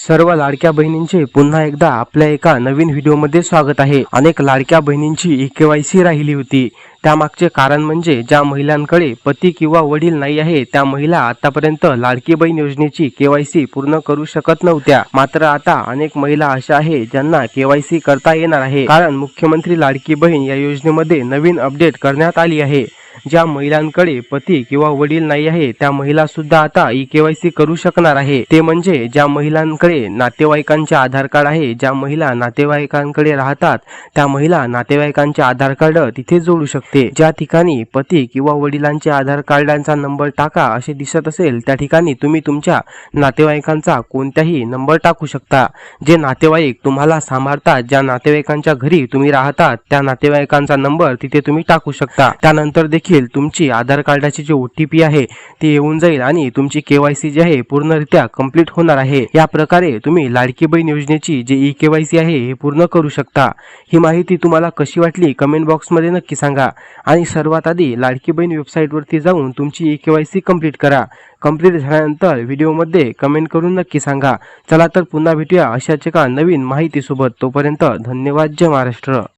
सर्व लाडक्या बहिणींचे पुन्हा एकदा आपल्या एका नवीन व्हिडिओमध्ये स्वागत आहे। अनेक लाडक्या बहिणींची ई-केवायसी राहिली होती। त्यामागचे कारण म्हणजे ज्या महिलांकडे पती किंवा वडील नाही आहे त्या महिला आतापर्यंत लाडकी बहीण योजनेची केवायसी पूर्ण करू शकत नव्हत्या। मात्र आता अनेक महिला अशा आहे ज्यांना केवायसी करता येणार आहे, कारण मुख्यमंत्री लाडकी बहीण या योजनेमध्ये नवीन अपडेट करण्यात आली आहे। ज्या महिलांकडे पती किंवा वडील नाही आहे त्या महिला सुद्धा आता ई-केवायसी करू शकणार आहे। ते म्हणजे ज्या महिलांकडे नातेवाईकांचे आधार कार्ड आहे, ज्या महिला नातेवाईकांकडे राहतात त्या महिला नातेवाईकांचे आधार कार्ड तिथे जोडू शकते। ज्या ठिकाणी पती किंवा वडिलांचे आधार कार्डांचा नंबर टाका असे दिसत असेल त्या ठिकाणी तुम्ही तुमच्या नातेवाईकांचा कोणताही नंबर टाकू शकता। जे नातेवाईक तुम्हाला सांभाळतात, ज्या नातेवाईकांच्या घरी तुम्ही राहतात त्या नातेवाईकांचा नंबर तिथे तुम्ही टाकू शकता। त्यानंतर देखील तुमची आधार कार्डाची जी OTP आहे ती येऊन जाईल आणि तुमची केवायसी जी आहे पूर्णरित्या कंप्लीट होणार आहे। या प्रकारे तुम्ही लाडकी बहीण योजनेची जी ई-केवायसी आहे हे पूर्ण करू शकता। ही माहिती तुम्हाला कशी वाटली कमेंट बॉक्समध्ये नक्की सांगा आणि सर्वात आधी लाडकी बहीण वेबसाईटवरती जाऊन तुमची ई-केवायसी कंप्लीट करा। कंप्लीट झाल्यानंतर व्हिडिओमध्ये कमेंट करून नक्की सांगा। चला तर पुन्हा भेटूया अशाच एका नवीन माहितीसोबत। तोपर्यंत धन्यवाद। जय महाराष्ट्र।